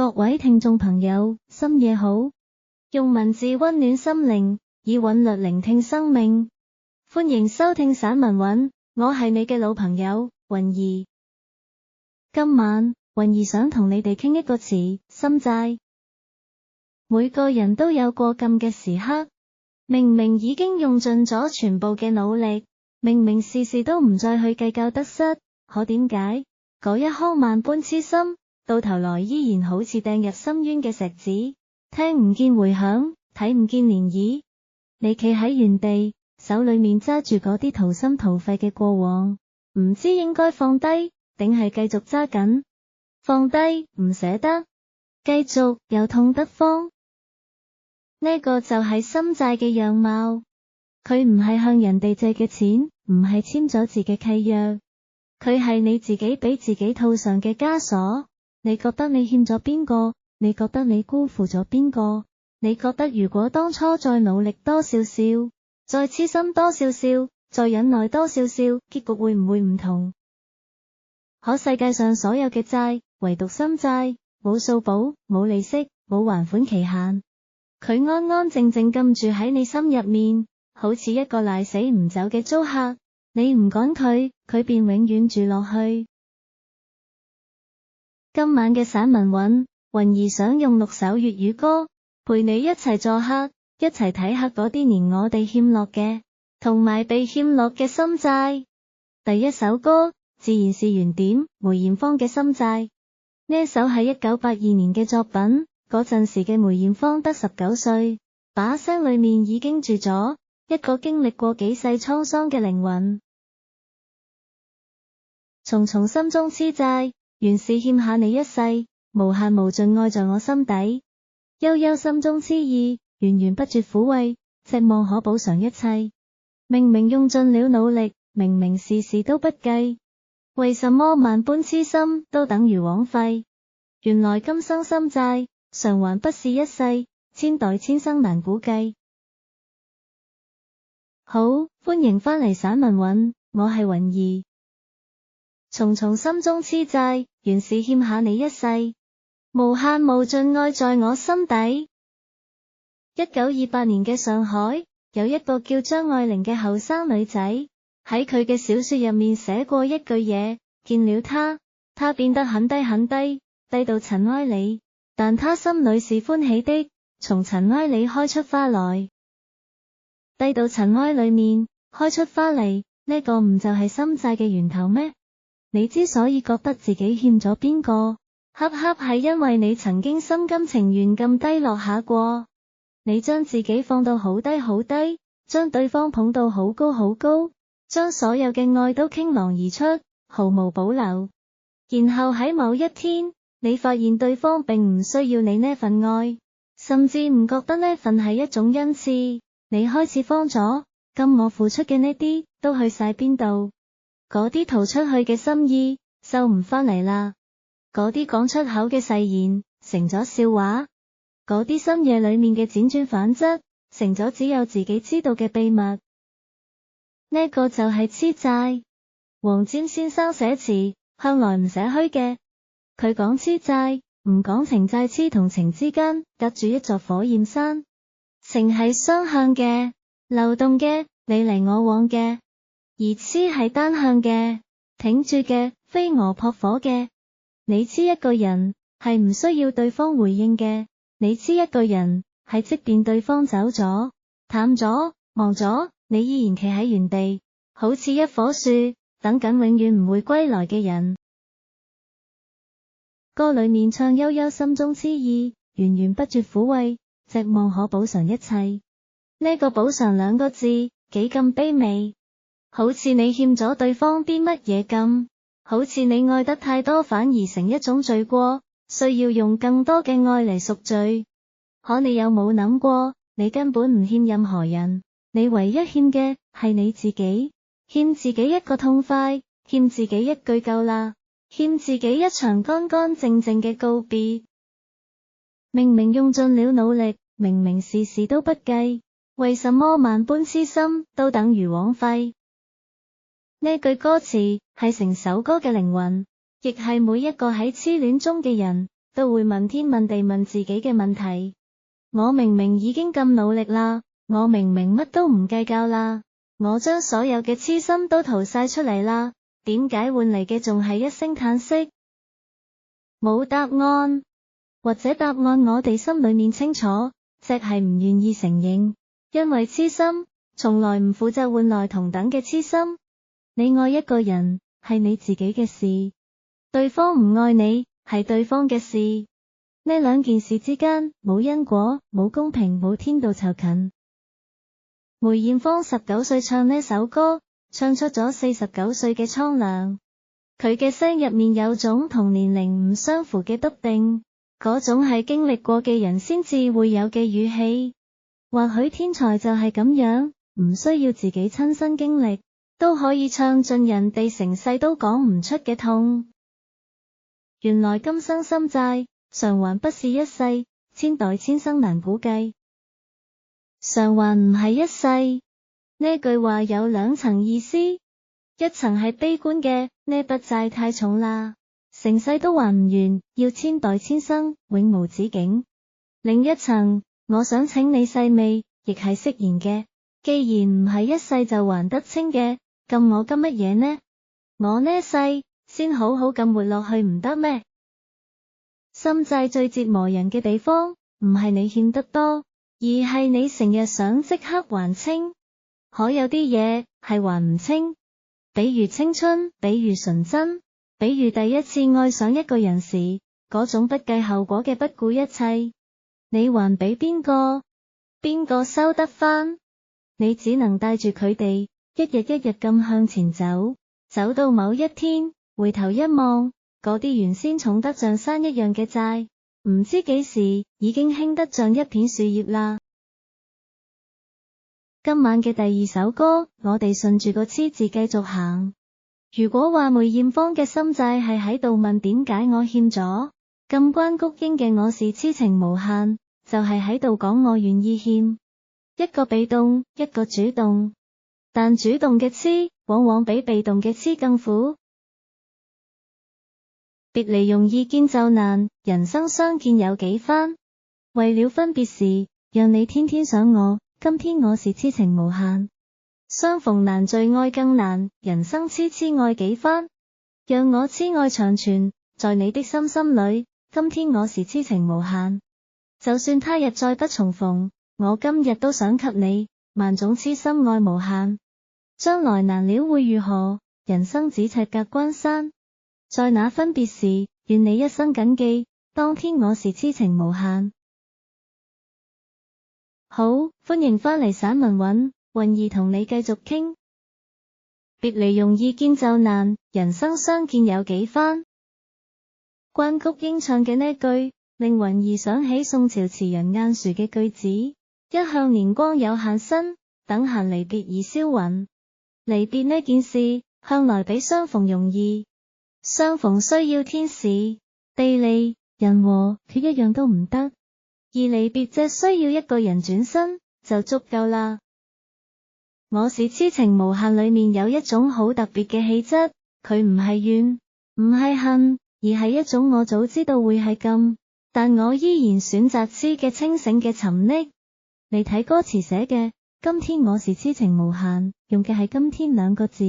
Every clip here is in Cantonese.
各位聽眾朋友，深夜好，用文字溫暖心靈，以韻律聆聽生命。歡迎收聽散文韻，我係你嘅老朋友雲兒。今晚雲兒想同你哋傾一個詞，心債。每個人都有過咁嘅時刻，明明已經用盡咗全部嘅努力，明明事事都唔再去計較得失，可點解嗰一顆萬般痴心，到頭來依然好似掟入深淵嘅石子，聽唔見回響，睇唔見漣漪。你企喺原地，手裏面揸住嗰啲掏心掏肺嘅過往，唔知應該放低，定係繼續揸緊。放低唔捨得，繼續又痛得慌。呢個就係心債嘅樣貌。佢唔係向人哋借嘅錢，唔係簽咗字嘅契約，佢係你自己俾自己套上嘅枷鎖。你覺得你欠咗邊個？你覺得你辜負咗邊個？你覺得如果當初再努力多少少，再痴心多少少，再忍耐多少少，結局會唔會唔同？可世界上所有嘅債，唯獨心債，冇數簿，冇利息，冇還款期限，佢安安靜靜咁住喺你心入面，好似一個賴死唔走嘅租客。你唔趕佢，佢便永遠住落去。今晚嘅散文韻，雲兒想用6首粵語歌，陪你一齊作客，一齊睇下嗰啲年我哋欠落嘅，同埋被欠落嘅心債。第一首歌，自然是原點，梅艷芳嘅心債。呢首係1982年嘅作品，嗰陣時嘅梅艷芳得19歲，把聲裏面已經住咗一個經歷過幾世滄桑嘅靈魂。重重心中痴債，原是欠下你一世，無限無盡愛在我心底。悠悠心中痴意，源源不絕撫慰，寂寞可補償一切。明明用盡了努力，明明事事都不計，為什麼萬般痴心都等於枉費？原來今生心債，償還不是一世，千代千生難估計。好，歡迎返嚟散文韻，我係雲兒。重重心中痴債，原是欠下你一世，無限無盡愛在我心底。1928年嘅上海，有一個叫張愛玲嘅後生女仔，喺佢嘅小說入面寫過一句嘢，見了他變得很低很低，低到塵埃裏，但他心裏是歡喜的，從塵埃裏開出花來。低到塵埃裏面，開出花嚟，呢個唔就係心債嘅源頭咩？你之所以覺得自己欠咗邊個，恰恰係因為你曾經心甘情願咁低落下過。你將自己放到好低好低，將對方捧到好高好高，將所有嘅愛都傾囊而出，毫無保留。然後喺某一天，你發現對方並唔需要你呢份愛，甚至唔覺得呢份係一種恩賜。你開始慌咗，咁我付出嘅呢啲都去晒邊度？嗰啲逃出去嘅心意收唔返嚟啦，嗰啲講出口嘅誓言成咗笑話，嗰啲深夜裏面嘅輾轉反側成咗只有自己知道嘅秘密。呢個就係痴債。黃霑先生寫詞向來唔寫虛嘅，佢講痴債唔講情債，痴同情之間隔住一座火焰山，情係雙向嘅，流動嘅，你嚟我往嘅。而痴係單向嘅，挺住嘅，飛蛾撲火嘅。你痴一個人係唔需要對方回應嘅，你痴一個人係即便對方走咗、淡咗、忘咗，你依然企喺原地，好似一棵樹，等緊永遠唔會歸來嘅人。歌裏面唱悠悠心中痴意，源源不絕撫慰，寂寞可補償一切。呢個補償2個字幾咁卑微。好似你欠咗對方啲乜嘢咁，好似你愛得太多反而成一種罪過，需要用更多嘅愛嚟贖罪。可你有冇諗過，你根本唔欠任何人，你唯一欠嘅係你自己，欠自己一個痛快，欠自己一句夠啦，欠自己一場乾乾淨淨嘅告別。明明用盡了努力，明明事事都不計，為什麼萬般痴心都等於枉費？呢句歌詞係成首歌嘅靈魂，亦係每一個喺痴戀中嘅人都會問天問地問自己嘅問題。我明明已經咁努力啦，我明明乜都唔計較啦，我將所有嘅痴心都吐晒出嚟啦，點解換嚟嘅仲係一聲嘆息？冇答案，或者答案我哋心裏面清楚，只係唔願意承認，因為痴心從來唔負責換來同等嘅痴心。你愛一個人係你自己嘅事，對方唔愛你係對方嘅事。呢兩件事之間冇因果，冇公平，冇天道酬勤。梅艷芳19歲唱呢首歌，唱出咗49歲嘅蒼涼。佢嘅聲入面有種同年齡唔相符嘅篤定，嗰種係經歷過嘅人先至會有嘅語氣。或許天才就係咁樣，唔需要自己親身經歷，都可以唱盡人哋成世都講唔出嘅痛。原來今生心債，償還不是一世，千代千生難估計。償還唔係一世，呢句話有兩層意思，一層係悲觀嘅，呢筆債太重啦，成世都還唔完，要千代千生，永無止境。另一層，我想請你細味，亦係釋然嘅，既然唔係一世就還得清嘅，咁我急乜嘢呢？我呢世先好好咁活落去唔得咩？心債最折磨人嘅地方，唔係你欠得多，而係你成日想即刻還清。可有啲嘢係還唔清，比如青春，比如純真，比如第一次愛上一個人時，嗰種不計後果嘅不顧一切。你還俾邊個？邊個收得返？你只能帶住佢哋，一日一日咁向前走，走到某一天，回頭一望，嗰啲原先重得像山一樣嘅債，唔知幾時已經輕得像一片樹葉啦。今晚嘅第二首歌，我哋順住個痴字繼續行。如果話梅艷芳嘅心債係喺度問點解我欠咗，咁關菊英嘅我是痴情無限，就係喺度講我願意欠。一個被動，一個主動，但主動嘅痴往往比被動嘅痴更苦。別離容易見就難，人生相見有幾番？為了分別時，讓你天天想我，今天我是痴情無限。相逢難聚愛更難，人生痴痴愛幾番？讓我痴愛長存，在你的心心裏，今天我是痴情無限。就算他日再不重逢，我今日都想給你萬種痴心愛無限。將來難料會如何？人生只尺隔關山。在那分別時，願你一生謹記，當天我是痴情無限。好，歡迎返嚟散文韻，韻兒同你繼續傾。別離容易見就難，人生相見有幾番？關菊英唱嘅呢句，令韻兒想起宋朝詞人晏殊嘅句子：一向年光有限身，等閒離別易消雲。離別呢件事，向來比相逢容易。相逢需要天時、地利、人和，缺一樣都唔得。而離別只需要一個人轉身就足夠啦。我是痴情無限裏面有一種好特別嘅氣質，佢唔係怨，唔係恨，而係一種我早知道會係咁，但我依然選擇痴嘅清醒嘅沉溺。你睇歌詞寫嘅，今天我是痴情無限，用嘅係今天兩個字，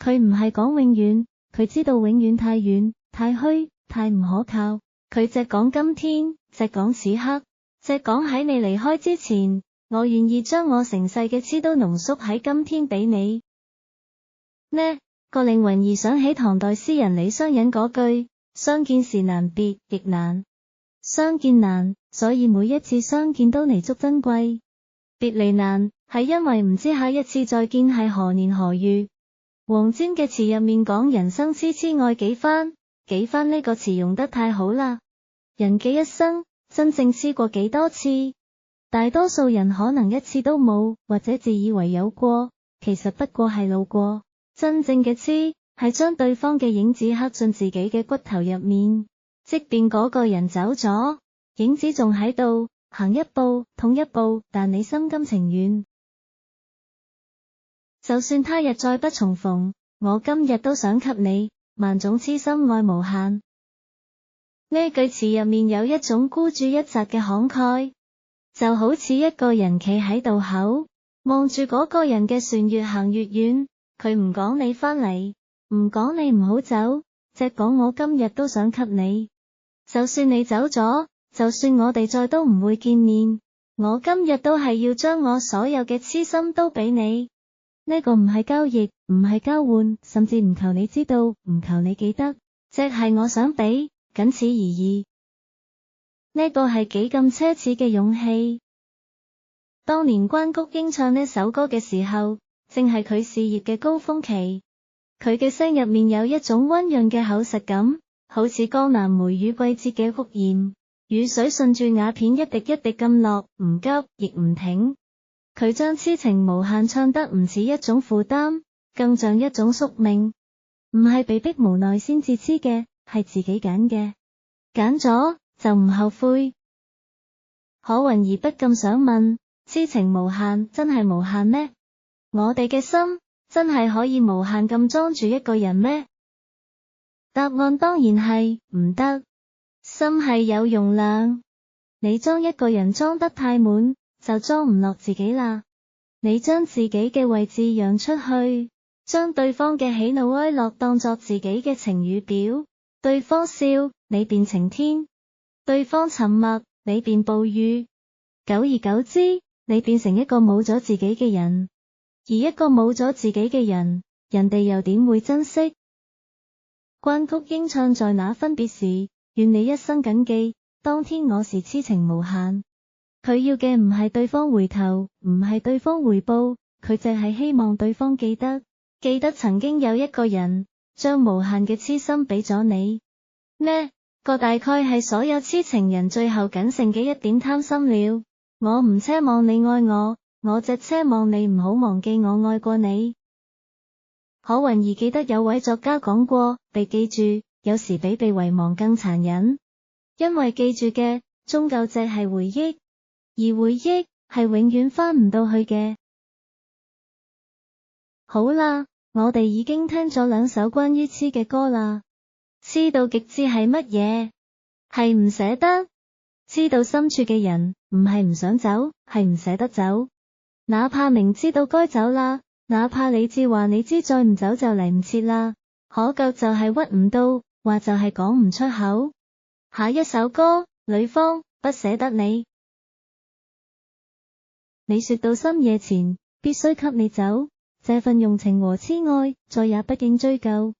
佢唔係講永遠。佢知道永遠太遠、太虛、太唔可靠，佢只講今天，只講此刻，只講喺你離開之前，我願意將我成世嘅痴都濃縮喺今天俾你。呢個令韻兒想起唐代詩人李商隱嗰句：相見時難別亦難，相見難，所以每一次相見都彌足珍貴。別離難，係因為唔知下一次再見係何年何月。黃霑嘅詞入面講人生痴痴愛幾番，幾番呢個詞用得太好啦。人嘅一生真正痴過幾多次？大多數人可能一次都冇，或者自以為有過，其實不過係路過。真正嘅痴係將對方嘅影子刻進自己嘅骨頭入面，即便嗰個人走咗，影子仲喺度，行一步痛一步，但你心甘情願。就算他日再不重逢，我今日都想給你萬種痴心愛無限。呢句詞入面有一種孤注一擲嘅慷慨，就好似一個人企喺渡口，望住嗰個人嘅船越行越遠，佢唔講你返嚟，唔講你唔好走，只講我今日都想給你。就算你走咗，就算我哋再都唔會見面，我今日都係要將我所有嘅痴心都俾你。呢個唔係交易，唔係交換，甚至唔求你知道，唔求你記得，只係我想俾，僅此而已。呢個係幾咁奢侈嘅勇氣。當年關菊英唱呢首歌嘅時候，正係佢事業嘅高峰期。佢嘅聲入面有一種溫潤嘅厚實感，好似江南梅雨季節嘅屋檐，雨水順住瓦片一滴一滴咁落，唔急亦唔停。佢將痴情無限唱得唔似一種負擔，更像一種宿命，唔係被逼無奈先至痴嘅，係自己揀嘅，揀咗就唔後悔。可雲兒不禁想問，痴情無限真係無限咩？我哋嘅心真係可以無限咁裝住一個人咩？答案當然係唔得。心係有容量，你將一個人裝得太滿，就裝唔落自己啦。你將自己嘅位置讓出去，將對方嘅喜怒哀樂當作自己嘅情語表。對方笑，你便晴天；對方沉默，你便暴雨。久而久之，你變成一個冇咗自己嘅人。而一個冇咗自己嘅人，人哋又點會珍惜？關菊英唱在那分別時，願你一生謹記，當天我是痴情無限。佢要嘅唔係對方回頭，唔係對方回報，佢淨係希望對方記得曾經有一個人將無限嘅痴心俾咗你。呢個大概係所有痴情人最後僅剩嘅一點貪心了。我唔奢望你愛我，我只奢望你唔好忘記我愛過你。可雲兒記得有位作家講過，被記住有時比被遺忘更殘忍，因為記住嘅終究只係回憶，而回憶係永遠翻唔到去嘅。好啦，我哋已經聽咗兩首關於痴嘅歌啦。痴到極致係乜嘢？係唔捨得。痴到深處嘅人，唔係唔想走，係唔捨得走。哪怕明知道該走啦，哪怕理智話你知再唔走就嚟唔切啦，可腳就係屈唔到，話就係講唔出口。下一首歌，呂方，不捨得你。你說到深夜前，必須給你走，這份用情和痴愛，再也不應追究。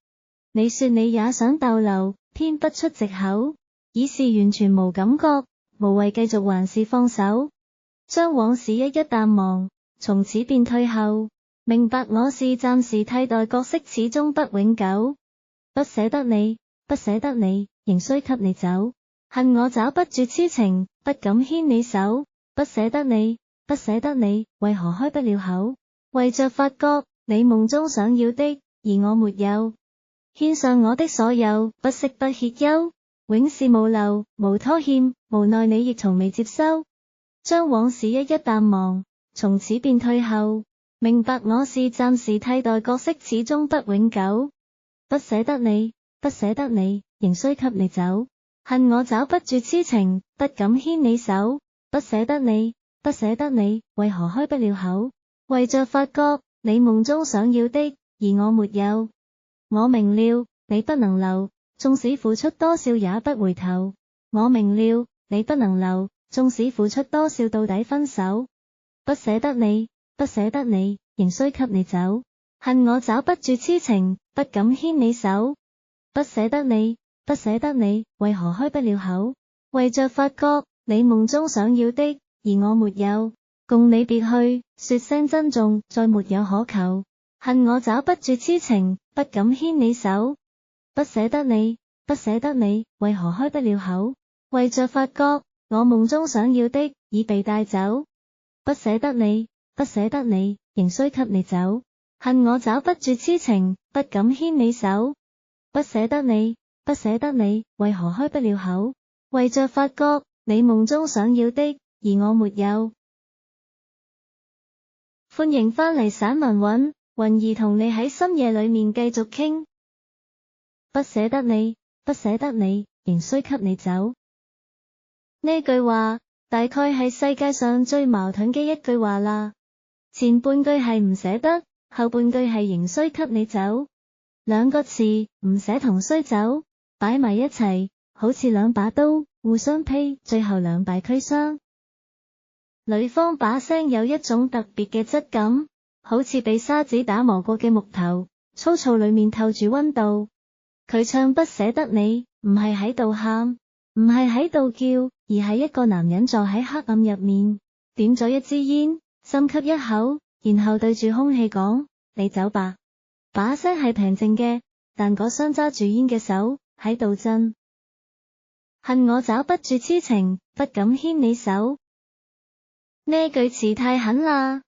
你說你也想逗留，編不出藉口，已是完全無感覺，無謂繼續還是放手，將往事一一淡忘，從此便退後。明白我是暫時替代角色，始終不永久。不捨得你，不捨得你，仍需給你走。恨我找不住痴情，不敢牽你手。不捨得你，不捨得你，為何開不了口？為着發覺你夢中想要的，而我沒有。獻上我的所有，不息不歇休，永是無留，無拖欠，無奈你亦從未接收。將往事一一淡忘，從此便退後。明白我是暫時替代角色，始終不永久。不捨得你，不捨得你，仍需給你走。恨我找不住痴情，不敢牽你手。不捨得你，不捨得你，為何開不了口？為着發覺你夢中想要的，而我沒有。我明了，你不能留，縱使付出多少也不回頭。我明了，你不能留，縱使付出多少到底分手。不捨得你，不捨得你，仍需給你走。恨我找不住痴情，不敢牽你手。不捨得你，不捨得你，為何開不了口？為着發覺你夢中想要的，而我沒有。共你別去，說聲珍重，再沒有可求。恨我找不住痴情，不敢牽你手。不捨得你，不捨得你，為何開不了口？為着發覺我夢中想要的，已被帶走。不捨得你，不捨得你，仍需給你走。恨我找不住痴情，不敢牽你手。不捨得你，不捨得你，為何開不了口？為着發覺你夢中想要的，而我沒有。歡迎返嚟散文韻，雲兒同你喺深夜裏面繼續傾。不捨得你，不捨得你，仍需給你走。呢句話大概係世界上最矛盾嘅一句話啦。前半句係唔捨得，後半句係仍需給你走。兩個詞唔捨同需走擺埋一齊，好似兩把刀互相劈，最後兩敗俱傷。女方把聲有一種特別嘅質感，好似被沙子打磨過嘅木頭，粗糙裏面透住溫度。佢唱不捨得你，唔係喺度喊，唔係喺度叫，而係一個男人坐喺黑暗入面，點咗一支煙，深吸一口，然後對住空氣講：你走吧。把聲係平靜嘅，但嗰雙揸住煙嘅手喺度震。恨我找不住痴情，不敢牽你手。呢句詞太狠啦，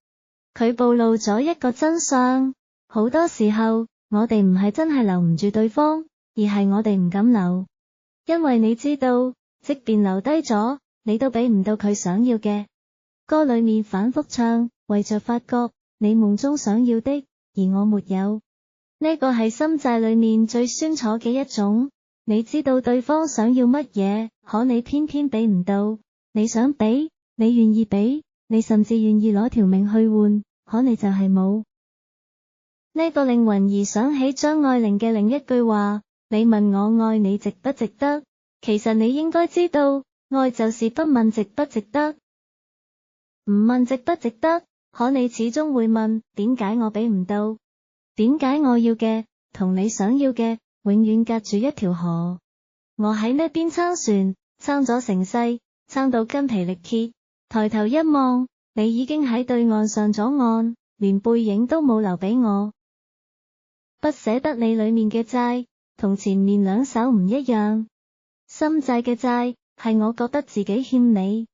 佢暴露咗一個真相。好多時候，我哋唔係真係留唔住對方，而係我哋唔敢留。因為你知道，即便留低咗，你都俾唔到佢想要嘅。歌裏面反覆唱，為着發覺你夢中想要的，而我沒有。呢個係心債裏面最酸楚嘅一種。你知道對方想要乜嘢，可你偏偏俾唔到。你想俾，你願意俾，你甚至願意攞條命去換，可你就係冇。呢個令雲兒想起張愛玲嘅另一句話：你問我愛你值不值得，其實你應該知道，愛就是不問值不值得。唔問值不值得，可你始終會問，點解我俾唔到？點解我要嘅同你想要嘅永遠隔住一條河？我喺呢邊撐船，撐咗成世，撐到筋疲力竭，抬頭一望，你已經喺對岸上咗岸，連背影都冇留俾我。不捨得你裏面嘅債，同前面兩首唔一樣。心債嘅債，係我覺得自己欠你；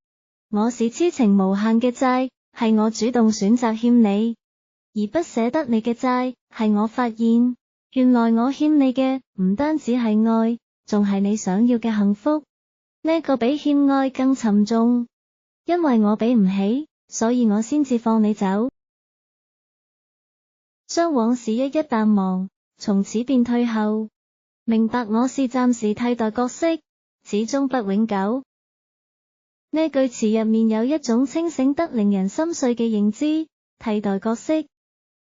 我是痴情無限嘅債，係我主動選擇欠你。而不捨得你嘅債，係我發現，原來我欠你嘅唔單止係愛，仲係你想要嘅幸福。呢個比欠愛更沉重，因為我俾唔起，所以我先至放你走。將往事一一淡忘，從此便退後。明白我是暫時替代角色，始終不永久。呢句詞入面有一種清醒得令人心碎嘅認知，替代角色。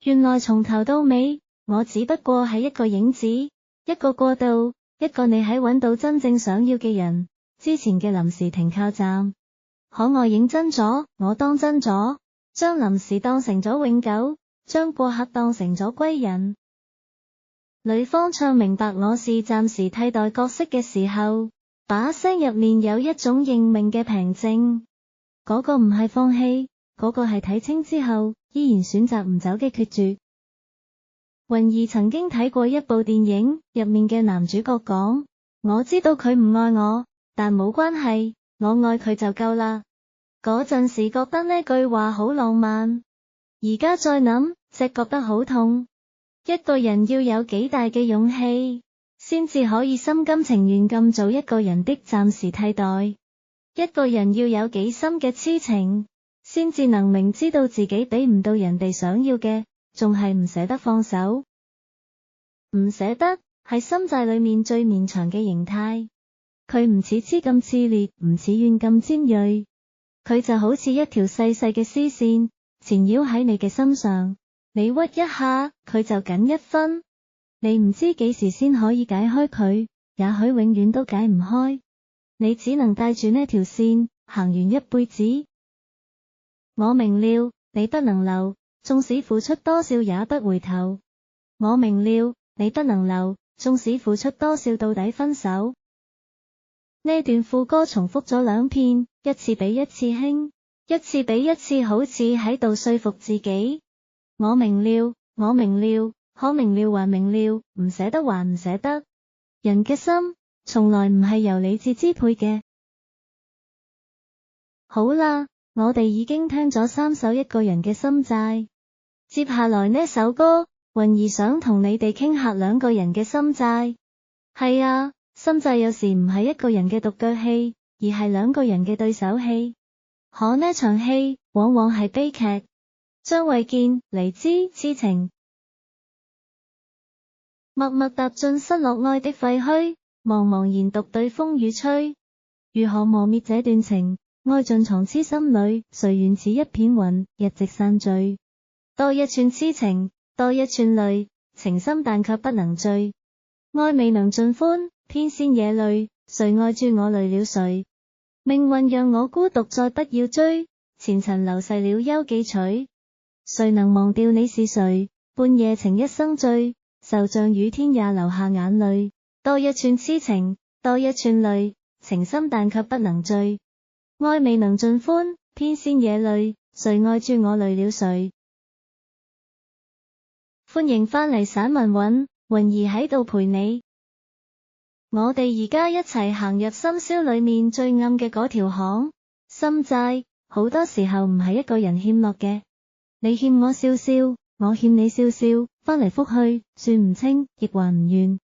原來從頭到尾，我只不過係一個影子，一個過渡，一個你喺揾到真正想要嘅人之前嘅臨時停靠站。可我認真咗，我當真咗，將臨時當成咗永久，將過客當成咗歸人。女方唱明白我是暫時替代角色嘅時候，把聲入面有一種認命嘅平靜。嗰個唔係放棄，嗰個係睇清之後依然選擇唔走嘅決絕。雲兒曾經睇過一部電影，入面嘅男主角講：我知道佢唔愛我，但冇關係，我愛佢就夠啦。嗰陣時覺得呢句話好浪漫，而家再諗，只覺得好痛。一個人要有幾大嘅勇氣，先至可以心甘情願咁做一個人的暫時替代。一個人要有幾深嘅痴情，先至能明知道自己俾唔到人哋想要嘅，仲係唔捨得放手。唔捨得係心債裏面最綿長嘅形態，佢唔似痴咁熾烈，唔似怨咁尖銳，佢就好似一條細細嘅絲線，纏繞喺你嘅心上，你屈一下，佢就緊一分。你唔知幾時先可以解開佢，也許永遠都解唔開，你只能帶住呢條線行完一輩子。我明了，你不能留，縱使付出多少也不回頭。我明了，你不能留，縱使付出多少到底分手。呢段副歌重複咗兩遍，一次比一次輕，一次比一次好似喺度說服自己。我明了，我明了，可明了還明了，唔捨得還唔捨得。人嘅心從來唔係由理智支配嘅。好啦，我哋已經聽咗3首一個人嘅心債，接下來呢首歌，雲兒想同你哋傾下兩個人嘅心債。係啊，心債有時唔係一個人嘅獨腳戲，而係兩個人嘅對手戲。可呢場戲往往係悲劇。張衛健，黎姿，痴情。默默踏進失落愛的廢墟，茫茫然獨對風雨吹。如何磨滅這段情？愛盡藏痴心裏，誰願似一片雲，日夕散聚。多一串痴情，多一串淚，情深但卻不能醉。愛未能盡歡，偏先惹淚，誰愛住我累了誰？命運讓我孤獨，再不要追，前塵流逝了休記取。誰能忘掉你是誰？半夜情一生醉，愁像雨天也流下眼淚。多一串痴情，多一串淚，情深但卻不能醉。愛未能盡歡，偏先惹淚，誰愛住我累了誰？歡迎返嚟散文韻，韻兒喺度陪你。我哋而家一齊行入深宵裏面最暗嘅嗰條巷。心債好多時候唔係一個人欠落嘅，你欠我笑笑，我欠你笑笑，翻嚟覆去，算唔清，亦還唔願。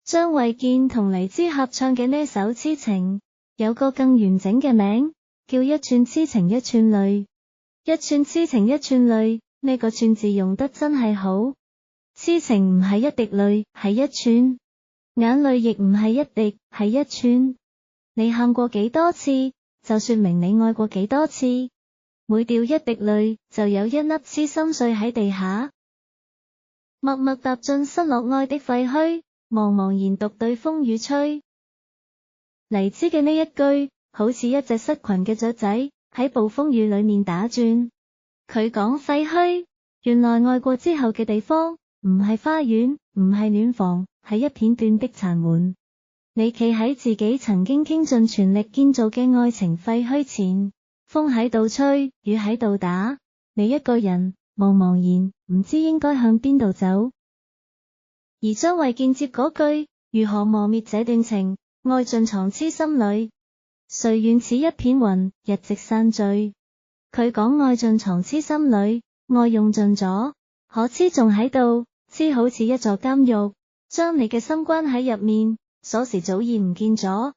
張衛健同黎姿合唱嘅呢首《痴情》，有個更完整嘅名，叫一串痴情一串淚。一串痴情一串淚，呢個串字用得真係好。痴情唔係一滴淚，係一串；眼淚亦唔係一滴，係一串。你喊過幾多次，就說明你愛過幾多次。每掉一滴淚，就有一粒痴心碎喺地下。默默踏進失落愛的廢墟，茫茫然獨對風雨吹。黎姿嘅呢一句，好似一隻失群嘅雀仔喺暴風雨裏面打轉。佢講廢墟，原來愛過之後嘅地方，唔係花園，唔係暖房，係一片斷壁殘垣。你企喺自己曾經傾盡全力建造嘅愛情廢墟前，風喺度吹，雨喺度打，你一個人茫茫然，唔知應該向邊度走。而張衛健接嗰句，如何磨滅這段情？愛盡藏痴心裏，誰願似一片雲，日夕散聚。佢講愛盡藏痴心裏，愛用盡咗，可痴仲喺度，痴好似一座監獄，將你嘅心關喺入面，鎖匙早已唔見咗。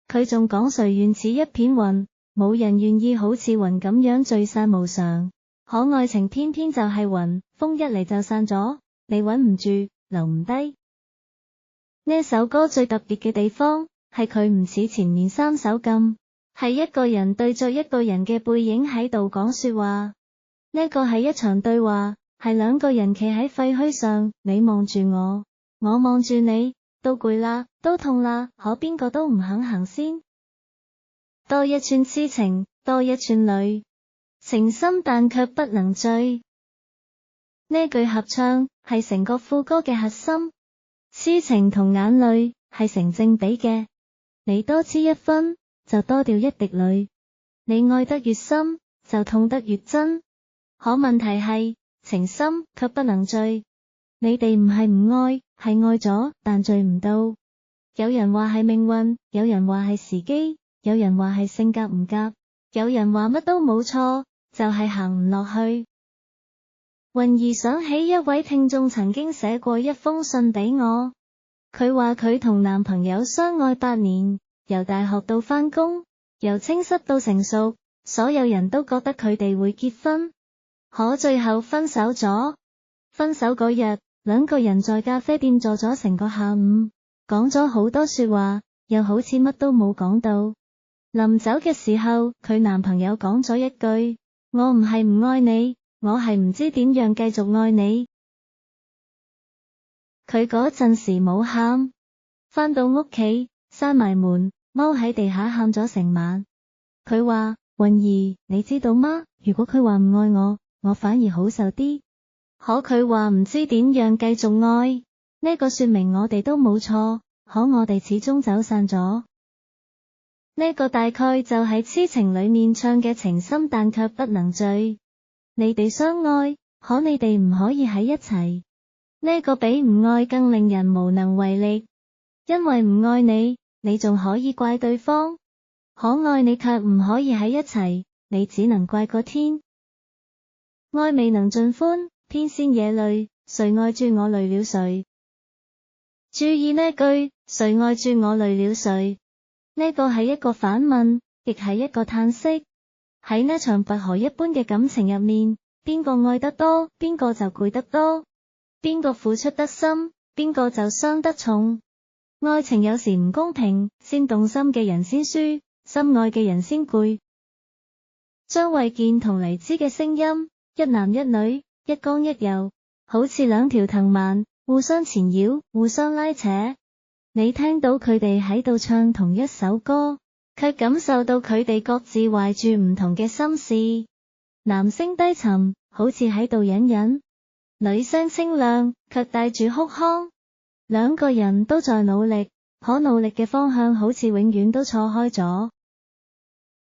佢仲講誰願似一片雲，冇人願意好似雲咁樣聚散無常，可愛情偏偏就係雲，風一嚟就散咗，你穩唔住，留唔低。呢首歌最特別嘅地方，係佢唔似前面三首咁，係一個人對着一個人嘅背影喺度講說話。呢個係一場對話，係兩個人企喺廢墟上，你望住我，我望住你，都攰啦，都痛啦，可邊個都唔肯行先。多一串痴情，多一串淚，情深但卻不能醉。呢句合唱係成個副歌嘅核心。痴情同眼淚係成正比嘅，你多痴一分，就多掉一滴淚。你愛得越深，就痛得越真。可問題係，情深卻不能醉。你哋唔係唔愛，係愛咗，但醉唔到。有人話係命運，有人話係時機，有人話係性格唔夾，有人話乜都冇錯，就係行唔落去。韻兒想起一位聽眾曾經寫過一封信俾我，佢話佢同男朋友相愛8年，由大學到返工，由青澀到成熟，所有人都覺得佢哋會結婚，可最後分手咗。分手嗰日，兩個人在咖啡店坐咗成個下午，講咗好多說話，又好似乜都冇講到。臨走嘅時候，佢男朋友講咗一句：我唔係唔愛你，我係唔知點樣繼續愛你。佢嗰陣時冇喊，返到屋企閂埋門，踎喺地下喊咗成晚。佢話：韻兒，你知道嗎？如果佢話唔愛我，我反而好受啲。可佢話唔知點樣繼續愛，呢個說明我哋都冇錯，可我哋始終走散咗。呢個大概就係痴情裏面唱嘅情深但卻不能醉。你哋相愛，可你哋唔可以喺一齊。呢個比唔愛更令人無能為力，因為唔愛你，你仲可以怪對方；可愛你卻唔可以喺一齊，你只能怪個天。愛未能盡歡，偏先惹淚，誰愛住我累了誰？注意呢句，誰愛住我累了誰？呢個係一個反問，亦係一個嘆息。喺呢場拔河一般嘅感情入面，邊個愛得多，邊個就攰得多；邊個付出得深，邊個就傷得重。愛情有時唔公平，先動心嘅人先輸，心愛嘅人先攰。張衛健同黎姿嘅聲音，一男一女，一剛一柔，好似兩條藤蔓，互相纏繞，互相拉扯。你聽到佢哋喺度唱同一首歌，卻感受到佢哋各自懷住唔同嘅心事。男聲低沉，好似喺度隱忍；女聲清亮，卻帶住哭腔。兩個人都在努力，可努力嘅方向好似永遠都錯開咗。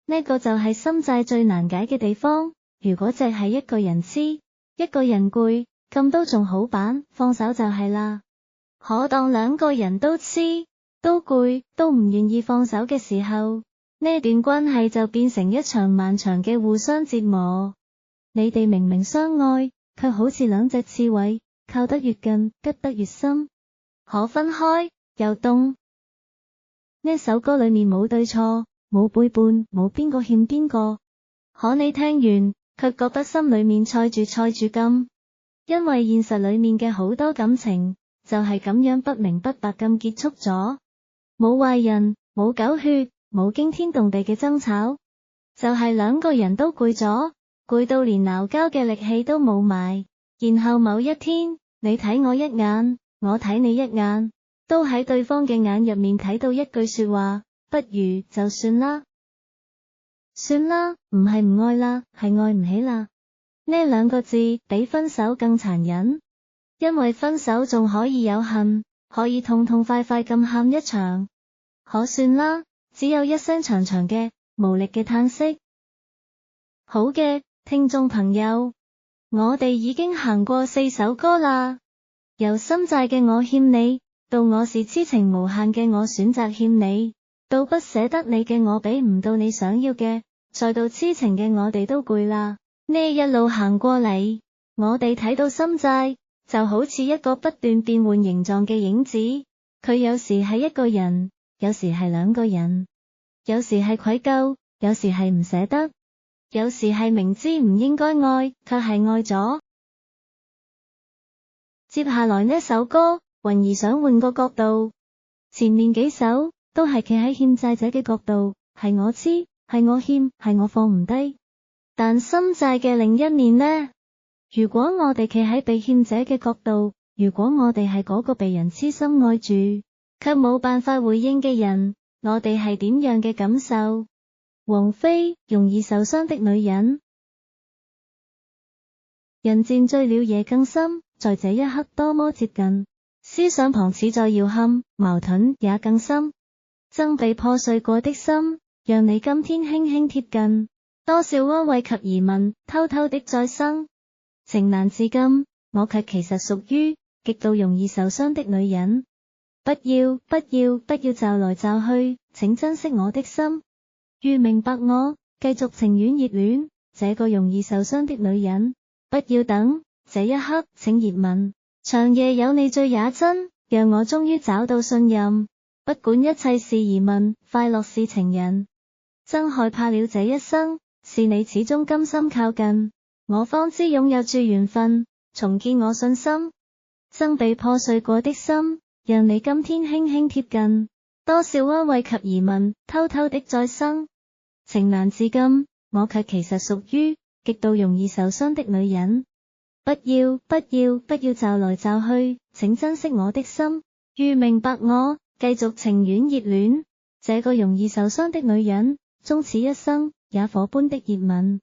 呢個就係心債最難解嘅地方。如果淨係一個人痴，一個人攰，咁都仲好辦，放手就係啦。可當兩個人都痴，都攰，都唔願意放手嘅時候，呢段關係就變成一場漫長嘅互相折磨。你哋明明相愛，卻好似兩隻刺蝟，靠得越近，吉得越深。可分開又凍。呢首歌裏面冇對錯，冇背叛，冇邊個欠邊個。可你聽完，卻覺得心裏面塞住金。因為現實裏面嘅好多感情，就係咁樣不明不白咁結束咗。冇壞人，冇狗血，冇驚天動地嘅爭吵，就係兩個人都攰咗，攰到連鬧交嘅力氣都冇埋。然後某一天，你睇我一眼，我睇你一眼，都喺對方嘅眼入面睇到一句說話，不如就算啦。算啦，唔係唔愛啦，係愛唔起啦。呢兩個字比分手更殘忍，因為分手仲可以有恨，可以痛痛快快咁喊一場。可算啦，只有一聲長長嘅無力嘅嘆息。好嘅，聽眾朋友，我哋已經行過4首歌啦。由心債嘅我欠你，到我是痴情無限嘅我選擇欠你，到不捨得你嘅我俾唔到你想要嘅，再到痴情嘅我哋都攰啦。呢一路行過嚟，我哋睇到心債就好似一個不斷變換形狀嘅影子，佢有時係一個人，有時係兩個人，有時係愧疚，有時係唔捨得，有時係明知唔應該愛，卻係愛咗。接下來呢首歌，雲兒想換個角度。前面幾首都係企喺欠債者嘅角度，係我痴，係我欠，係我放唔低。但心債嘅另一面呢？如果我哋企喺被欠者嘅角度，如果我哋係嗰個被人痴心愛住，卻冇辦法回應嘅人，我哋係點樣嘅感受？王菲，容易受傷的女人。人漸醉了夜更深，在這一刻多麼接近，思想旁似在搖撼，矛盾也更深。曾被破碎過的心，讓你今天輕輕貼近，多少安慰及疑問，偷偷的再生。情難自禁，我卻其實屬於極度容易受傷的女人。不要驟來驟去，請珍惜我的心。愈明白我，繼續情願熱戀，這個容易受傷的女人。不要等，這一刻請熱吻。長夜有你最也真，讓我終於找到信任。不管一切是疑問，快樂是情人。真害怕了這一生，是你始終甘心靠近，我方知擁有住緣分，重建我信心。曾被破碎過的心，讓你今天輕輕貼近，多少安慰及疑問，偷偷的再生。情難自禁，我卻其實屬於極度容易受傷的女人。不要驟來驟去，請珍惜我的心。愈明白我，繼續情願熱戀，這個容易受傷的女人，終此一生也火般的熱吻。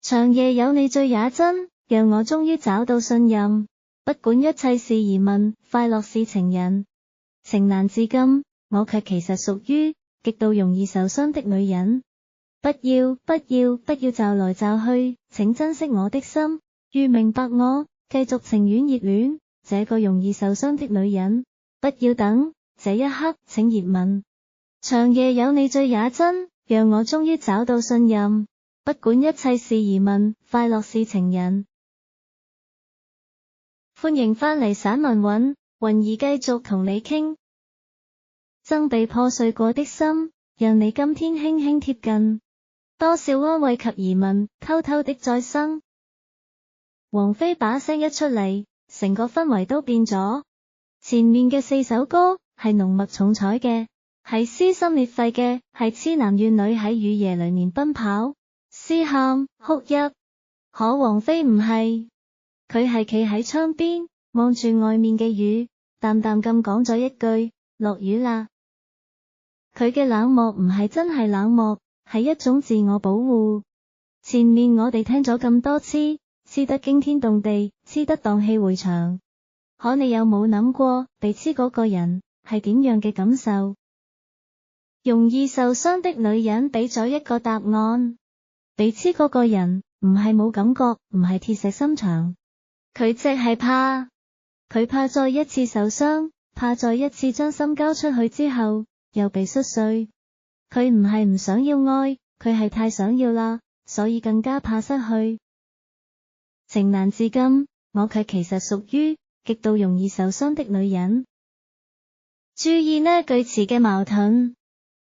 長夜有你最也真，讓我終於找到信任。不管一切是疑問，快樂是情人。情難自禁，我卻其實屬於極度容易受傷的女人。不要驟來驟去，請珍惜我的心。愈明白我，繼續情願熱戀，這個容易受傷的女人。不要等，這一刻請熱吻。長夜有你最也真，讓我終於找到信任。不管一切是疑問，快樂是情人。歡迎返嚟散文韻，雲兒繼續同你傾。曾被破碎過的心，讓你今天輕輕貼近，多少安慰及疑問，偷偷的再生。王菲把聲一出嚟，成個氛圍都變咗。前面嘅4首歌係濃墨重彩嘅，係撕心裂肺嘅，係痴男怨女喺雨夜裡面奔跑、嘶喊、哭泣。可王菲唔係，佢係企喺窗邊，望住外面嘅雨，淡淡咁講咗一句：落雨啦。佢嘅冷漠唔係真係冷漠，係一種自我保護。前面我哋聽咗咁多黐得驚天動地，黐得蕩氣迴腸。可你有冇諗過，被黐嗰個人係點樣嘅感受？容易受傷的女人俾咗一個答案：被黐嗰個人唔係冇感覺，唔係鐵石心腸，佢只係怕，佢怕再一次受傷，怕再一次將心交出去之後又被摔碎。佢唔係唔想要愛，佢係太想要啦，所以更加怕失去。情難自禁，我卻其實屬於極度容易受傷的女人。注意呢句詞嘅矛盾，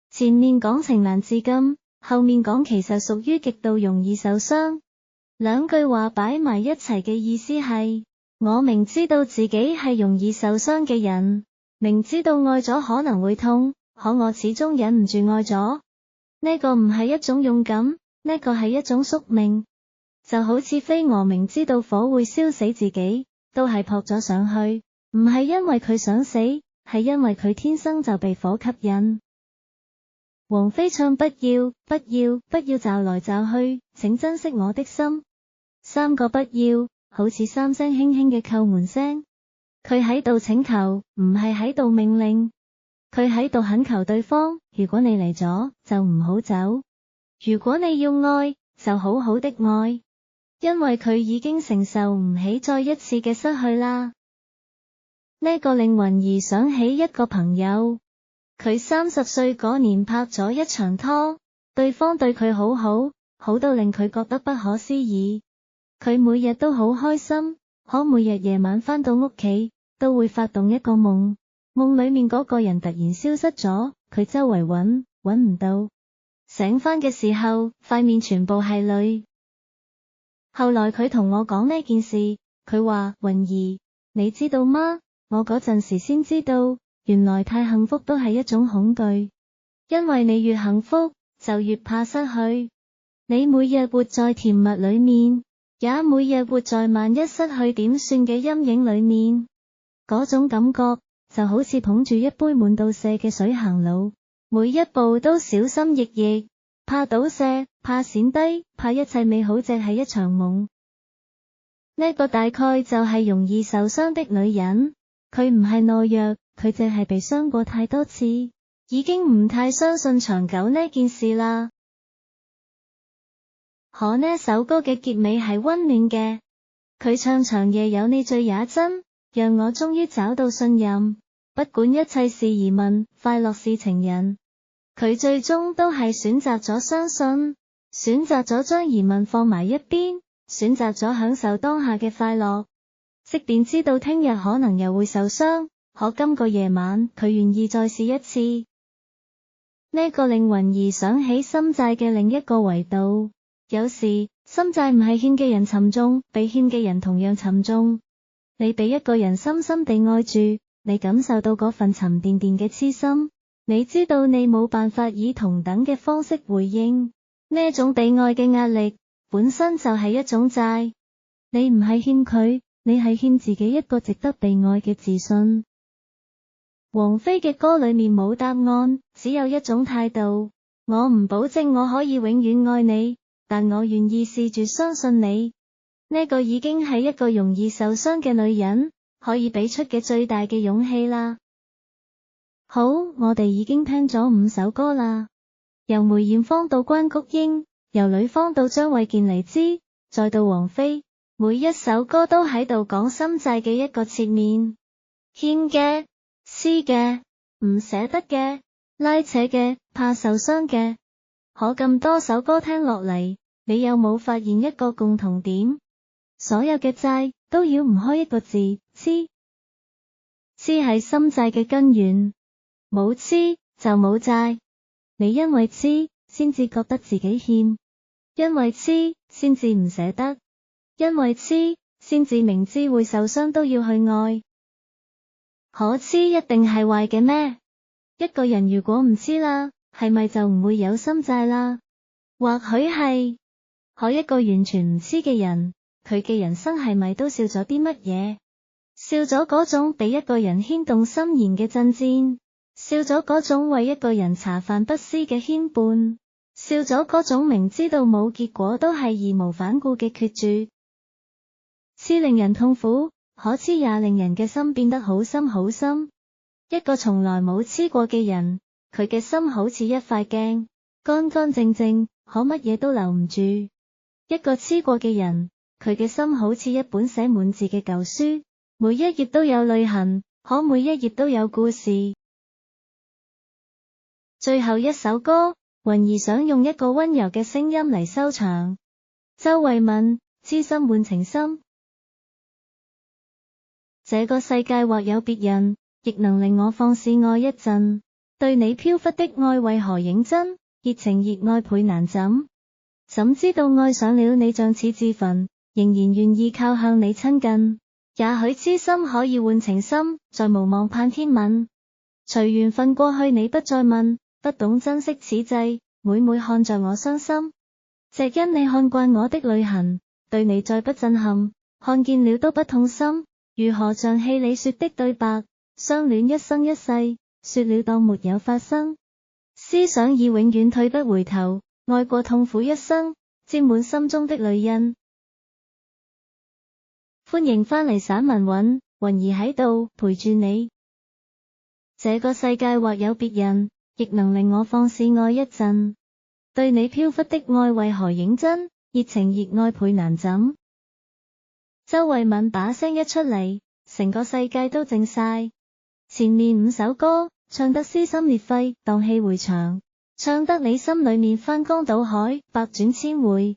前面講情難自禁，後面講其實屬於極度容易受傷。兩句話擺埋一齊嘅意思係，我明知道自己係容易受傷嘅人，明知道愛咗可能會痛，可我始終忍唔住愛咗。呢個唔係一種勇敢，呢個係一種宿命。就好似飛蛾明知道火會燒死自己，都係撲咗上去，唔係因為佢想死，係因為佢天生就被火吸引。王菲唱不要驟來驟去，請珍惜我的心。三個不要，好似三聲輕輕嘅叩門聲。佢喺度請求，唔係喺度命令。佢喺度懇求對方，如果你嚟咗，就唔好走。如果你要愛，就好好的愛。因為佢已經承受唔起再一次嘅失去啦。呢個令雲兒想起一個朋友，佢30歲嗰年拍咗一場拖，對方對佢好好，好到令佢覺得不可思議。佢每日都好開心，可每日夜晚返到屋企，都會發動一個夢，夢裡面嗰個人突然消失咗，佢周圍揾唔到，醒返嘅時候，塊面全部係淚。後來佢同我講呢件事，佢話：雲兒，你知道嗎？我嗰陣時先知道，原來太幸福都係一種恐懼，因為你越幸福，就越怕失去。你每日活在甜蜜裡面，也每日活在萬一失去點算嘅陰影裡面。嗰種感覺，就好似捧住一杯滿到瀉嘅水行路，每一步都小心翼翼。怕倒瀉，怕閃低，怕一切美好只係一場夢。呢個大概就係容易受傷的女人，佢唔係懦弱，佢淨係被傷過太多次，已經唔太相信長久呢件事啦。可呢首歌嘅結尾係溫暖嘅，佢唱長夜有你最也真，讓我終於找到信任，不管一切是疑問，快樂是情人。佢最終都係選擇咗相信，選擇咗將疑問放埋一邊，選擇咗享受當下嘅快樂。即便知道聽日可能又會受傷，可今個夜晚佢願意再試一次。呢個令雲兒想起心債嘅另一個維度。有時心債唔係欠嘅人沉重，被欠嘅人同樣沉重。你被一個人深深地愛住，你感受到嗰份沉甸甸嘅痴心。你知道你冇辦法以同等嘅方式回應，呢種被愛嘅壓力本身就係一種債。你唔係欠佢，你係欠自己一個值得被愛嘅自信。王菲嘅歌裏面冇答案，只有一種態度。我唔保證我可以永遠愛你，但我願意試住相信你。呢個已經係一個容易受傷嘅女人可以俾出嘅最大嘅勇氣啦。好，我哋已經聽咗5首歌啦，由梅艷芳到關菊英，由呂方到張衛健黎姿，再到王菲，每一首歌都喺度講心債嘅一個切面，欠嘅、撕嘅、唔捨得嘅、拉扯嘅、怕受傷嘅。可咁多首歌聽落嚟，你有冇發現一個共同點？所有嘅債都繞唔開一個字，痴。痴係心債嘅根源。冇痴就冇債，你因為痴先至覺得自己欠，因為痴先至唔捨得，因為痴先至明知會受傷都要去愛。可知一定係壞嘅咩？一個人如果唔知啦，係咪就唔會有心債啦？或許係，可一個完全唔知嘅人，佢嘅人生係咪都少咗啲乜嘢？少咗嗰種俾一個人牽動心弦嘅陣戰，少咗嗰種為一個人茶飯不思嘅牽絆，少咗嗰種明知道冇結果都係義無反顧嘅決絕。痴令人痛苦，可知也令人嘅心變得好深好深。一個從來冇痴過嘅人，佢嘅心好似一塊鏡，乾乾淨淨，可乜嘢都留唔住。一個痴過嘅人，佢嘅心好似一本寫滿字嘅舊書，每一頁都有淚痕，可每一頁都有故事。最後一首歌，雲兒想用一個溫柔嘅聲音嚟收場。周慧敏，痴心換情深。這個世界或有別人，亦能令我放肆愛一陣。對你飄忽的愛為何認真？熱情熱愛倍難枕。怎知道愛上了你像似自焚，仍然願意靠向你親近。也許痴心可以換情深，在無望盼天憫。隨緣分過去你不再問，不懂珍惜此際，每每看着我傷心。只因你看慣我的淚痕，對你再不震撼，看見了都不痛心。如何像戲裏說的對白，相戀一生一世，說了當沒有發生。思想已永遠退不回頭，愛過痛苦一生，沾滿心中的淚印。歡迎返嚟散文韻，雲兒喺度陪住你。這個世界或有別人，亦能令我放肆愛一陣。對你飄忽的愛為何認真？熱情熱愛倍難枕。周慧敏把聲一出嚟，成個世界都靜晒。前面5首歌，唱得撕心裂肺，蕩氣迴腸，唱得你心裏面翻江倒海，百轉千回。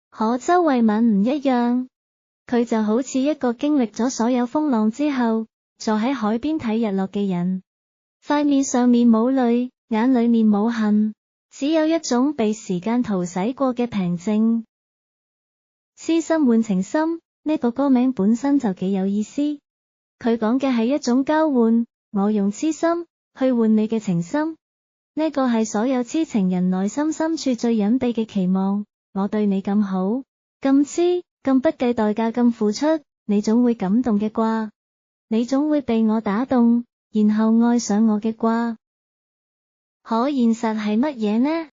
可周慧敏唔一樣。佢就好似一個經歷咗所有風浪之後，坐喺海邊睇日落嘅人，塊面上面冇淚，眼裏面冇恨，只有一種被時間淘洗過嘅平靜。痴心換情深，呢個歌名本身就幾有意思。佢講嘅係一種交換，我用痴心去換你嘅情深，呢個係所有痴情人內心深處最隱秘嘅期望。我對你咁好，咁痴，咁不計代價咁付出，你總會感動嘅啩，你總會被我打動，然後愛上我嘅啩。可現實係乜嘢呢？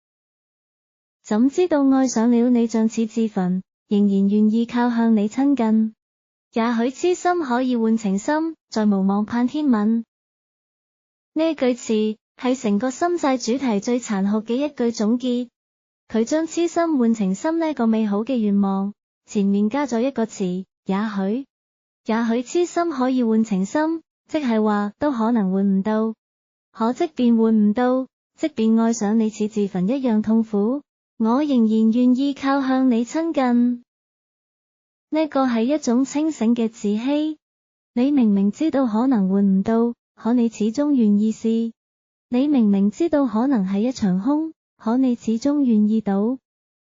怎知道愛上了你像似自焚，仍然願意靠向你親近。也許痴心可以換情深，在無望盼天憫。呢句詞係成個心債主題最殘酷嘅一句總結。佢將痴心換情深呢個美好嘅願望，前面加咗一個詞，也許痴心可以換情深，即係話都可能換唔到。可即便換唔到，即便愛上你似自焚一樣痛苦，我仍然願意靠向你親近。呢個係一種清醒嘅自欺。你明明知道可能換唔到，可你始終願意試。你明明知道可能係一場空，可你始終願意賭。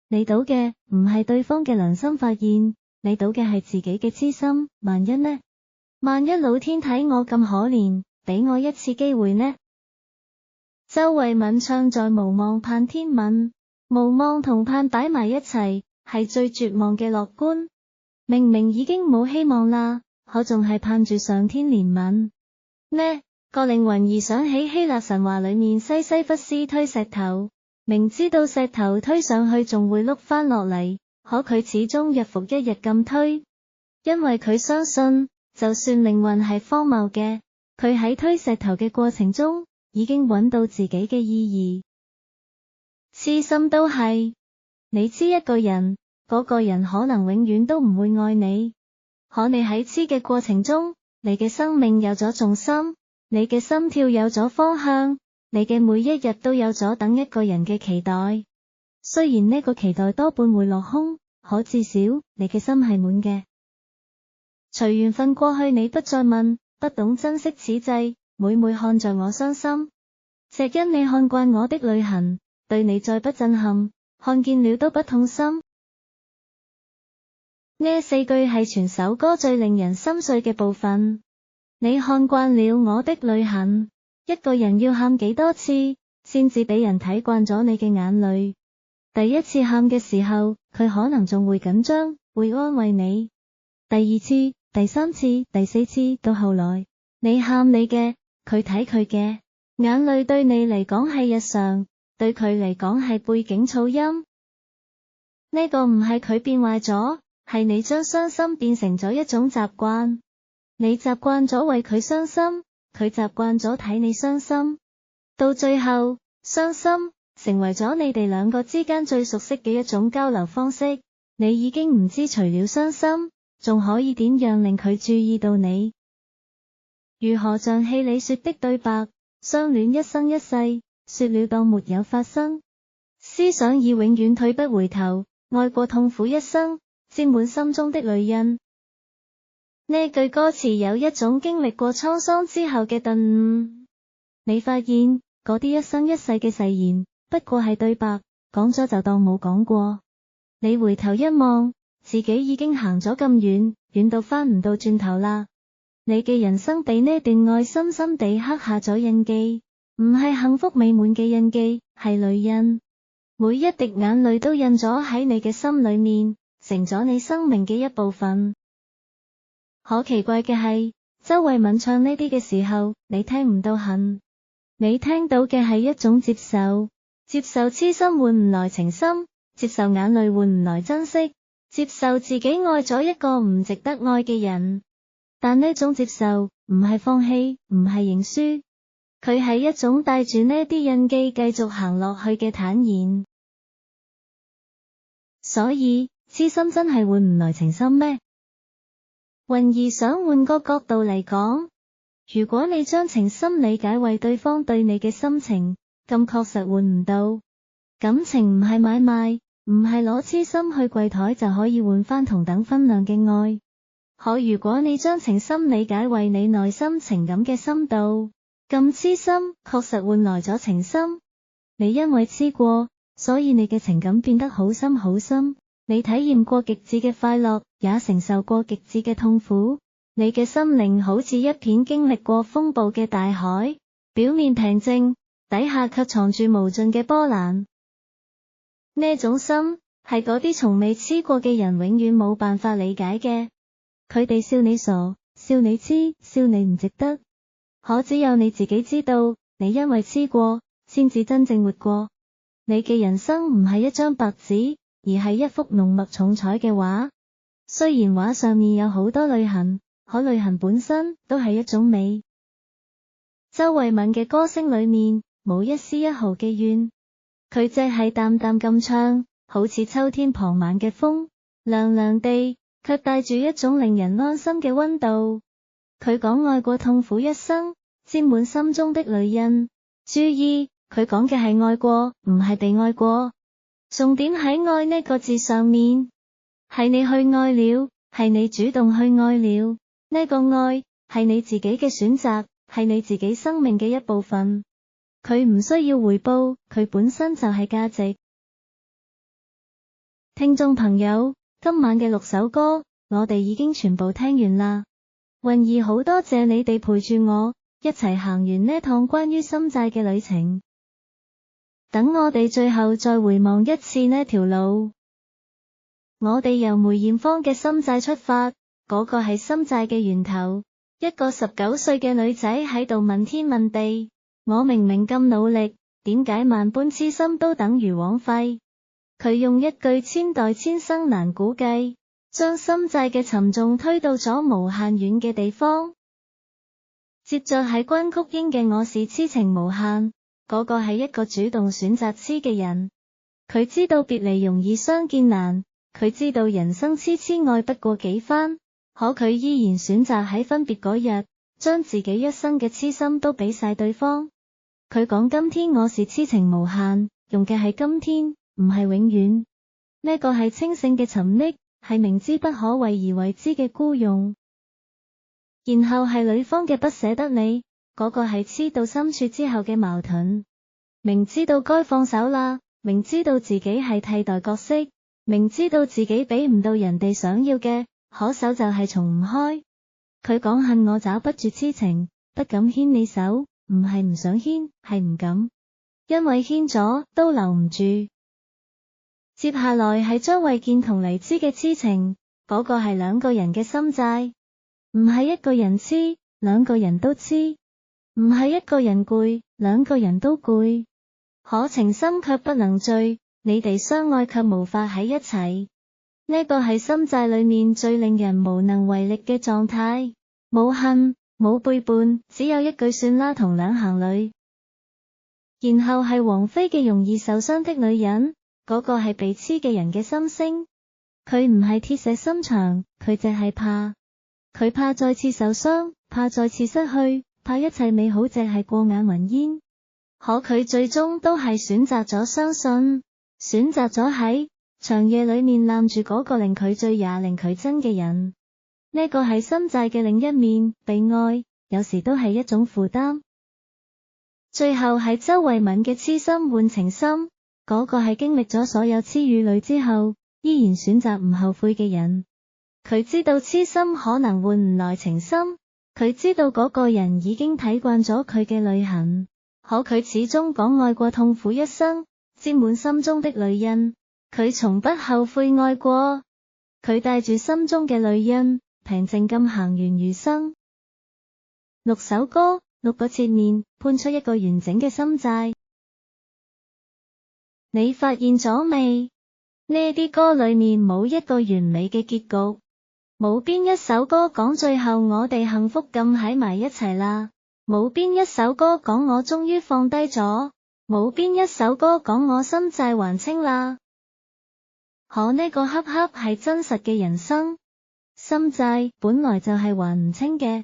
你賭嘅唔係對方嘅良心發現，你賭嘅係自己嘅痴心。萬一呢？萬一老天睇我咁可憐，俾我一次機會呢？周慧敏唱在無望盼天憫，無望同盼擺埋一齊，係最絕望嘅樂觀。明明已經冇希望啦，可仲係盼住上天憐憫。呢個令雲兒想起希臘神話裏面西西弗斯推石頭，明知道石頭推上去仲會碌翻落嚟，可佢始終日復一日咁推，因為佢相信，就算靈魂係荒謬嘅，佢喺推石頭嘅過程中，已經揾到自己嘅意義。痴心都係，你知一個人，嗰個人可能永遠都唔會愛你，可你喺痴嘅過程中，你嘅生命有咗重心，你嘅心跳有咗方向，你嘅每一日都有咗等一個人嘅期待。雖然呢個期待多半會落空，可至少你嘅心係滿嘅。隨緣分過去你不再問，不懂珍惜此際，每每看着我傷心。只因你看慣我的淚痕，對你再不震撼，看見了都不痛心。呢4句係全首歌最令人心碎嘅部分。你看慣了我的淚痕，一個人要喊幾多次，先至俾人睇慣咗你嘅眼淚。第一次喊嘅時候，佢可能仲會緊張，會安慰你。第二次、第三次、第四次，到後來，你喊你嘅，佢睇佢嘅，眼淚對你嚟講係日常，對佢嚟講係背景噪音。呢個唔係佢變壞咗，係你將傷心變成咗一種習慣。你習慣咗為佢傷心，佢習慣咗睇你傷心，到最後，傷心成為咗你哋兩個之間最熟悉嘅一種交流方式。你已經唔知除了傷心，仲可以點樣令佢注意到你。如何像戲裏說的對白，相戀一生一世，說了當沒有發生。思想已永遠退不回頭，愛過痛苦一生，沾滿心中的淚印。呢句歌詞有一種經歷過滄桑之後嘅頓悟。你發現嗰啲一生一世嘅誓言，不過係對白，講咗就當冇講過。你回頭一望，自己已經行咗咁遠，遠到翻唔到轉頭啦。你嘅人生被呢段愛深深地刻下咗印記，唔係幸福美滿嘅印記，係淚印。每一滴眼淚都印咗喺你嘅心裏面，成咗你生命嘅一部分。可奇怪嘅係，周慧敏唱呢啲嘅時候，你聽唔到恨，你聽到嘅係一種接受，接受痴心換唔來情深，接受眼淚換唔來珍惜，接受自己愛咗一個唔值得愛嘅人。但呢種接受唔係放棄，唔係認輸，佢係一種帶住呢啲印記繼續行落去嘅坦然。所以，痴心真係換唔來情深咩？雲兒想換個角度嚟講，如果你將情深理解為對方對你嘅心情，咁確實換唔到。感情唔係買賣，唔係攞痴心去櫃台就可以換翻同等分量嘅愛。可如果你將情深理解為你內心情感嘅深度，咁痴心確實換來咗情深。你因為痴過，所以你嘅情感變得好深好深。你體驗過極致嘅快樂，也承受過極致嘅痛苦。你嘅心靈好似一片經歷過風暴嘅大海，表面平靜，底下卻藏住無盡嘅波瀾。呢種心，係嗰啲從未痴過嘅人永遠冇辦法理解嘅。佢哋笑你傻，笑你痴，笑你唔值得。可只有你自己知道，你因為痴過，先至真正活過。你嘅人生唔係一張白紙，而係一幅濃墨重彩嘅畫。雖然畫上面有好多淚痕，可淚痕本身都係一種美。周慧敏嘅歌聲裏面冇一絲一毫嘅怨，佢只係淡淡咁唱，好似秋天傍晚嘅風，涼涼地，卻帶住一種令人安心嘅溫度。佢講愛過痛苦一生，沾滿心中的淚印。注意，佢講嘅係愛過，唔係被愛過。重點喺愛呢個字上面，係你去愛了，係你主動去愛了。呢個愛係你自己嘅選擇，係你自己生命嘅一部分。佢唔需要回報，佢本身就係價值。聽眾朋友，今晚嘅6首歌，我哋已經全部聽完啦。雲兒好多謝你哋陪住我，一齊行完呢趟關於心債嘅旅程。等我哋最後再回望一次呢條路。我哋由梅艷芳嘅心債出發，嗰個係心債嘅源頭。一個19歲嘅女仔喺度問天問地，我明明咁努力，點解萬般痴心都等於枉費？佢用一句千代千生難估計，將心債嘅沉重推到咗無限遠嘅地方。接着係關菊英嘅我是痴情無限，嗰個係一個主動選擇痴嘅人。佢知道別離容易相見難，佢知道人生痴痴愛不過幾番，可佢依然選擇喺分別嗰日，將自己一生嘅痴心都俾晒對方。佢講今天我是痴情無限，用嘅係今天，唔係永遠。呢個係清醒嘅沉溺，係明知不可為而為之嘅孤勇。然後係女方嘅不捨得你，嗰個係痴到深處之後嘅矛盾。明知道該放手啦，明知道自己係替代角色，明知道自己俾唔到人哋想要嘅，可手就係鬆唔開。佢講恨我找不住痴情，不敢牽你手，唔係唔想牽，係唔敢，因為牽咗都留唔住。接下來係張衛健同黎姿嘅痴情，嗰個係兩個人嘅心債，唔係一個人痴，兩個人都痴，唔係一個人攰，兩個人都攰。可情深卻不能醉，你哋相愛卻無法喺一齊。呢個係心債裏面最令人無能為力嘅狀態，冇恨，冇背叛，只有一句算啦同兩行淚。然後係王菲嘅容易受傷的女人，嗰個係被痴嘅人嘅心聲。佢唔係鐵石心腸，佢淨係怕，佢怕再次受傷，怕再次失去，怕一切美好淨係過眼雲煙。可佢最終都係選擇咗相信，選擇咗喺長夜裏面攬住嗰個令佢醉也令佢憎嘅人。呢個係心債嘅另一面，被愛有時都係一種負擔。最後係周慧敏嘅痴心換情深，嗰個係經歷咗所有痴與淚之後，依然選擇唔後悔嘅人。佢知道痴心可能換唔來情深，佢知道嗰個人已經睇慣咗佢嘅淚痕，可佢始終講愛過痛苦一生，沾滿心中的淚印。佢從不後悔愛過，佢帶住心中嘅淚印，平靜咁行完餘生。6首歌，6個切面，判出一個完整嘅心債。你發現咗未？呢啲歌裏面冇一個完美嘅結局，冇邊一首歌講最後我哋幸福咁喺埋一齊啦，冇邊一首歌講我終於放低咗，冇邊一首歌講我心債還清啦。可呢個恰恰係真實嘅人生，心債本來就係還唔清嘅。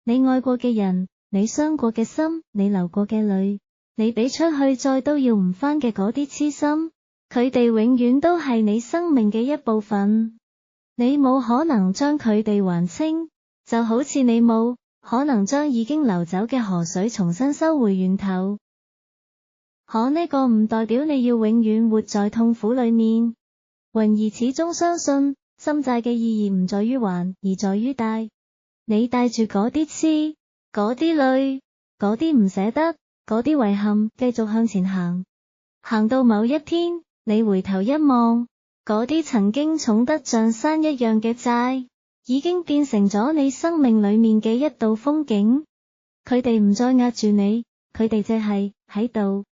你愛過嘅人，你傷過嘅心，你流過嘅淚，你俾出去再都要唔返嘅嗰啲痴心，佢哋永遠都係你生命嘅一部分，你冇可能將佢哋還清，就好似你冇可能將已經流走嘅河水重新收回源頭。可呢個唔代表你要永遠活在痛苦裏面。雲兒始終相信，心債嘅意義唔在於還，而在於帶。你帶住嗰啲痴，嗰啲淚，嗰啲唔捨得，嗰啲遺憾，繼續向前行。行到某一天，你回頭一望，嗰啲曾經重得像山一樣嘅債，已經變成咗你生命裏面嘅一道風景。佢哋唔再壓住你，佢哋只係喺度，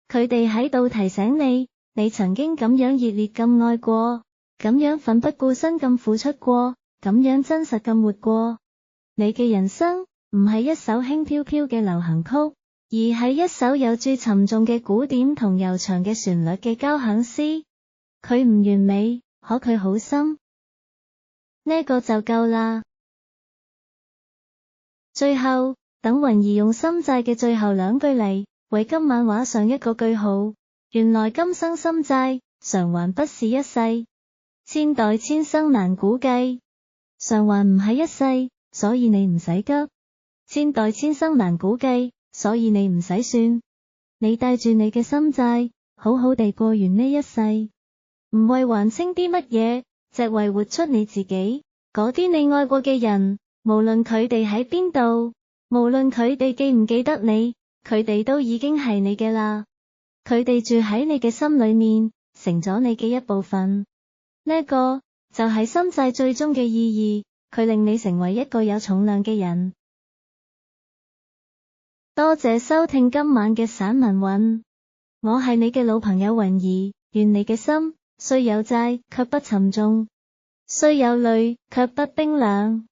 佢哋喺度提醒你，你曾經咁樣熱烈咁愛過，咁樣奮不顧身咁付出過，咁樣真實咁活過。你嘅人生唔係一首輕飄飄嘅流行曲，而係一首有住沉重嘅鼓點同悠長嘅旋律嘅交響詩。佢唔完美，可佢好深，呢個就夠啦。最後，等雲兒用心債嘅最後兩句嚟為今晚畫上一個句號。原來今生心債，償還不是一世，千代千生難估計。償還唔係一世，所以你唔使急；千代千生難估計，所以你唔使算。你帶住你嘅心債，好好地過完呢一世，唔為還清啲乜嘢，只為活出你自己。嗰啲你愛過嘅人，無論佢哋喺邊度，無論佢哋記唔記得你，佢哋都已經係你嘅啦。佢哋住喺你嘅心裏面，成咗你嘅一部分。呢個就係心債最終嘅意義，佢令你成為一個有重量嘅人。多謝收聽今晚嘅散文韻，我係你嘅老朋友雲兒，願你嘅心雖有債卻不沉重，雖有淚卻不冰涼，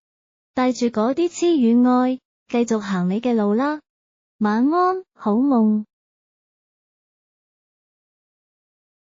帶住嗰啲痴與愛，繼續行你嘅路啦。晚安，好夢。